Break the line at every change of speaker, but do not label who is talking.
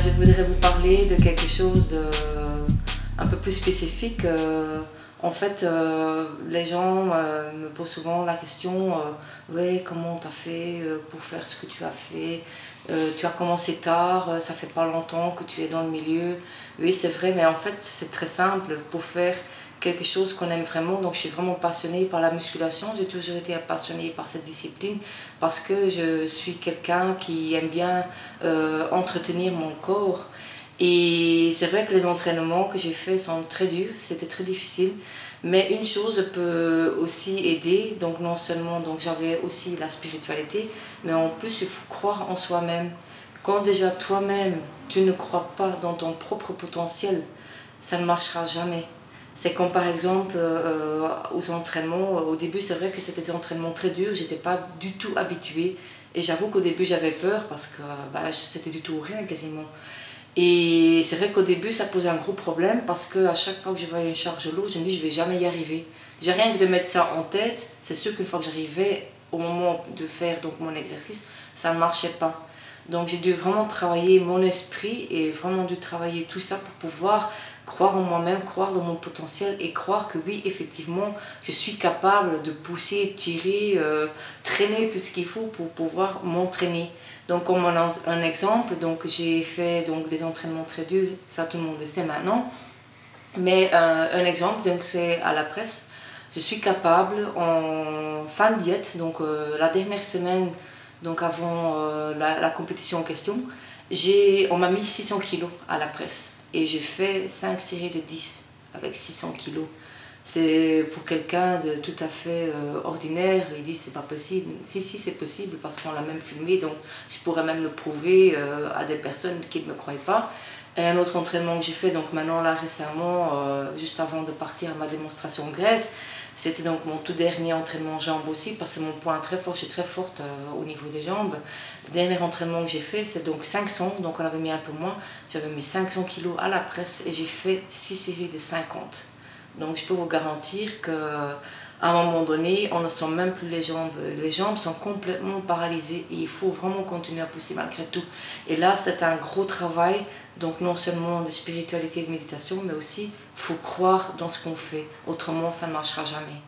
je voudrais vous parler de quelque chose de un peu plus spécifique. En fait, les gens me posent souvent la question ouais, comment tu as fait pour faire ce que tu as fait? Tu as commencé tard, ça fait pas longtemps que tu es dans le milieu. Oui, c'est vrai, mais en fait, c'est très simple pour faire quelque chose qu'on aime vraiment. Donc, je suis vraiment passionnée par la musculation. J'ai toujours été passionnée par cette discipline parce que je suis quelqu'un qui aime bien entretenir mon corps. Et c'est vrai que les entraînements que j'ai faits sont très durs, c'était très difficile. Mais une chose peut aussi aider, donc non seulement donc j'avais aussi la spiritualité, mais en plus il faut croire en soi-même. Quand déjà toi-même tu ne crois pas dans ton propre potentiel, ça ne marchera jamais. C'est comme par exemple aux entraînements, au début c'est vrai que c'était des entraînements très durs, j'étais pas du tout habituée. Et j'avoue qu'au début j'avais peur parce que c'était du tout rien quasiment. Et c'est vrai qu'au début ça posait un gros problème parce qu'à chaque fois que je voyais une charge lourde, je me dis je vais jamais y arriver. J'ai rien que de mettre ça en tête, c'est sûr qu'une fois que j'arrivais au moment de faire donc mon exercice, ça ne marchait pas. Donc j'ai dû vraiment travailler mon esprit et vraiment dû travailler tout ça pour pouvoir croire en moi-même, croire dans mon potentiel et croire que oui, effectivement, je suis capable de pousser, tirer, traîner tout ce qu'il faut pour pouvoir m'entraîner. Donc comme un exemple, donc j'ai fait donc des entraînements très durs, ça tout le monde le sait maintenant. Mais un exemple, donc c'est à la presse. Je suis capable en fin de diète, donc la dernière semaine, donc avant la compétition en question, on m'a mis 600 kilos à la presse et j'ai fait 5 séries de 10 avec 600 kilos. C'est pour quelqu'un de tout à fait ordinaire, il dit c'est pas possible. Si, si, c'est possible parce qu'on l'a même filmé, donc je pourrais même le prouver à des personnes qui ne me croient pas. Et un autre entraînement que j'ai fait, donc maintenant là récemment, juste avant de partir à ma démonstration en Grèce, c'était donc mon tout dernier entraînement jambes aussi, parce que c'est mon point très fort, je suis très forte au niveau des jambes. Le dernier entraînement que j'ai fait, c'est donc 500, donc on avait mis un peu moins, j'avais mis 500 kilos à la presse et j'ai fait 6 séries de 50. Donc je peux vous garantir qu'à un moment donné, on ne sent même plus les jambes. Les jambes sont complètement paralysées et il faut vraiment continuer à pousser malgré tout. Et là, c'est un gros travail, donc non seulement de spiritualité et de méditation, mais aussi il faut croire dans ce qu'on fait. Autrement, ça ne marchera jamais.